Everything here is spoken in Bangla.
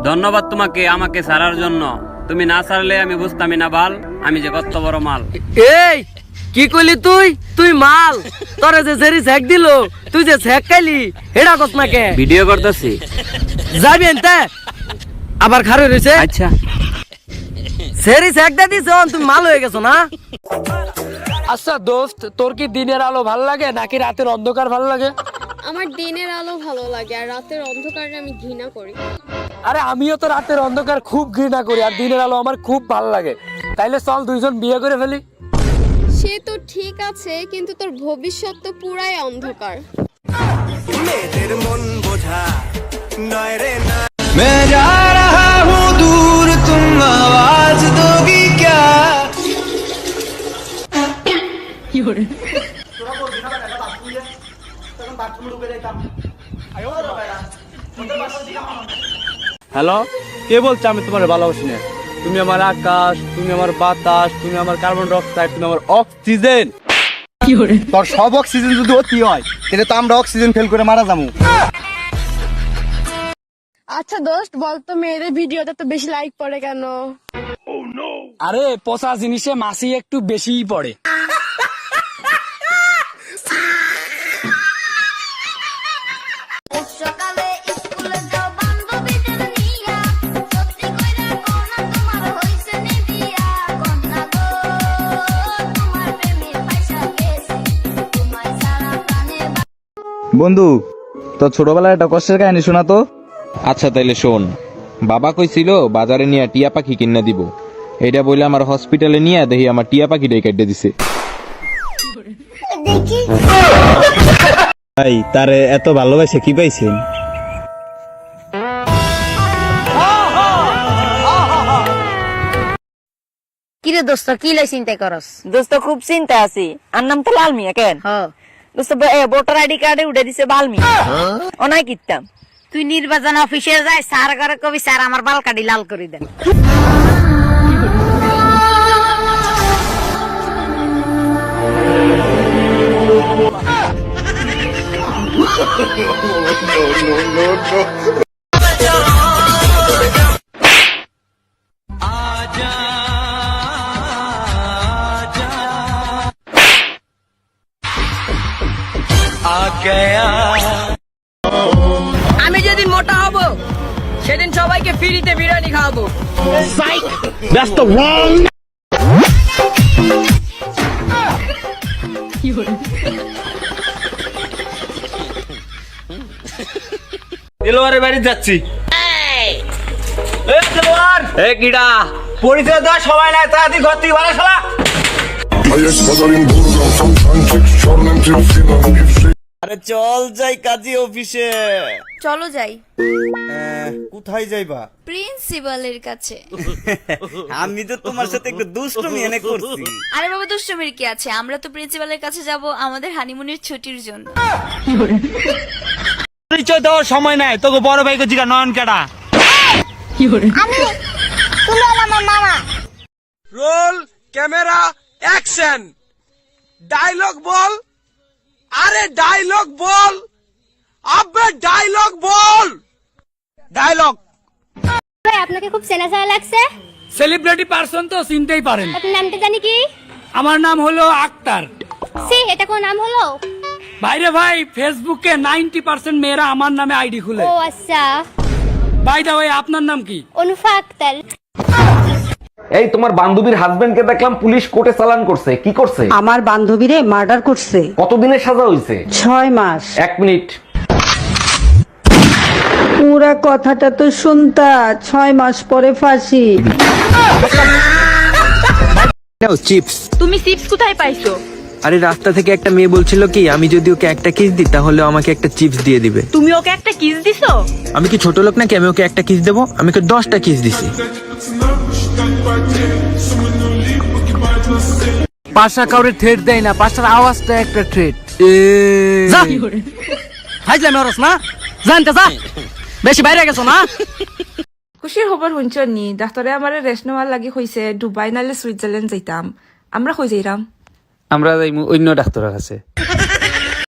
ধন্যবাদ তোমাকে আমাকে ছাড়ার জন্য। তুমি না ছাড়লে আমি বুঝতামই না বাল আমি যে কত বড় মাল। এই কি কইলি তুই? তুই মাল? তোরে যে সেরি ঝেক দিল তুই যে ঝেক খাইলি হেডা কস না কে? ভিডিও করতেছি। যাবি এনতে আবার খারে রইছে। আচ্ছা সেরি ঝেক দে দিছ তুমি মাল হয়ে গেছো না? আচ্ছা দোস্ত, তোর কি দিনের আলো ভালো লাগে নাকি রাতের অন্ধকার ভালো লাগে? আমার দিনের আলো ভালো লাগে আর রাতের অন্ধকারে আমি ঘৃণা করি। আরে আমিও তো রাতের অন্ধকার খুব ঘৃণা করি আর দিনের আলো আমার খুব ভালো লাগে। তাইলে চল দুইজন বিয়ে করে ফেলি। সে তো ঠিক আছে, কিন্তু তোর ভবিষ্যৎ তো পুরাই অন্ধকার। মেয়েদের মন বোঝা নয় রে না। मैं जा रहा हूँ दूर तुम आवाज दोगी क्या? হ্যালো, কে বলছে আমি তোমার ভালোবাসি না? তুমি আমার আকাশ, তুমি আমার বাতাস, তুমি আমার কার্বন ডাই অক্সাইড, তুমি আমার অক্সিজেন। তোর সব অক্সিজেন যদি অতি হয় তাহলে তো আমরা অক্সিজেন ফেল করে মারা যাবো। আচ্ছা দোস্ত, বলতো মেয়েদের ভিডিওতে তো বেশি লাইক পড়ে কেন? আরে পচা জিনিসে মাছি একটু বেশিই পড়ে। সকালে স্কুলে যাও বান্ধবীদের নিয়া, সত্যি কইরা কোন তোমার হইছে নি বিয়া? কন্যা গো তোমার প্রেমে পয়সা গেছে, তোমায় সারা প্রাণে। বন্ধু, তোর ছোটবেলায় একটা কষ্টের কাহিনী শোনা তো। আচ্ছা তাইলে শোন। বাবা কইছিল বাজারে নিয়ে টিয়া পাখি কিনা দিব, এটা বলে আমার হসপিটালে নিয়ে দেখি আমার টিয়া পাখিটাই কেটে দিছে। ভাই তারে এত ভালোবাসে কি পাইছেন? কিরে দোস্ত, কি লাই চিন্তা করস? দোস্ত খুব চিন্তা আছি। আর নাম তো লাল মিয়া কেন? দোস্ত ভোটার আইডি কার্ডে উঠে দিছে বাল মিয়া। অনাই কিতাম তুই নির্বাচন অফিসে যাই, স্যার করে কবি স্যার আমার বাল কাটি লাল করে দেন। আমি যেদিন মোটা হব সেদিন সবাইকে ফ্রিতে বিরিয়ানি খাওয়াবো। দেলোয়ারের বাড়ি যাচ্ছি। এ কিডা পরিচয় দেওয়া সবাই নাই, তাড়াতাড়ি ঘর থেকে বাড়া শালা। আরে চল যাই কাজী অফিসে। চলো যাই। কোথায় যাইবা? প্রিন্সিপালের কাছে। আমি তো তোমার সাথে একটু দুষ্টুমি এনে করছি। আরে বাবা, দুষ্টুমির কি আছে? আমরা তো প্রিন্সিপালের কাছে যাব আমাদের হানিমুনের ছুটির জন্য। পরিচয় দেওয়ার সময় নাই, তোকে বড় ভাইকে জিগা নয়ন কেডা। আমি তুমি আমার মামা। Roll camera action. ডায়লগ বল। আরে ডায়লগ বল, আবে ডায়লগ বল। ডায়লগ। ভাই, আপনাকে খুব চেনা চেনা লাগছে। সেলিব্রিটি পারসন তো চিনতেই পারেন। আপনার নামটা জানি কি? আমার নাম হলো আক্তার। সি, এটা কোন নাম হলো? ভাইরে ভাই, ফেসবুকে 90% মেয়েরা আমার নামে আইডি খুলে। ও আচ্ছা। ভাই দা ভাই, আপনার নাম কি? অনুফা আক্তার। এই তোমার বান্ধবীর হাজবেন্ডকে দেখলাম পুলিশ কোর্টে চালান করছে, কি করছে? আমার বান্ধবীরে মার্ডার করছে। কতদিনের সাজা হয়েছে? 6 মাস। 1 মিনিট। পুরা কথাটা তো শুনতা। 6 মাস পরে ফাঁসি। চিপস। তুমি চিপস কোথায় পাইছো? আরে রাস্তা থেকে একটা মেয়ে বলছিল কি আমি যদি ওকে একটা কিস দিই তাহলে আমাকে একটা চিপস দিয়ে দিবে। তুমি ওকে একটা কিস দিছো? আমি কি ছোট লোক নাকি আমি ওকে একটা কিস দেবো? আমি ওকে 10টা কিস দিছি। পাশা কাউরে থ্রেট দেয় না, পাশার আওয়াজটা একটা থ্রেট। হাইজলামি হরস না, জানতে যা বেশি বাইরে গেছো না। খুশির খবর শুনছ নি? ডাক্তারে আমারে রেস্ট নেওয়ার লাগি কইছে দুবাই নালে সুইজারল্যান্ড যাইতাম। আমরা কই যাইরাম? আমরা যাইমু অন্য ডাক্তারের কাছে।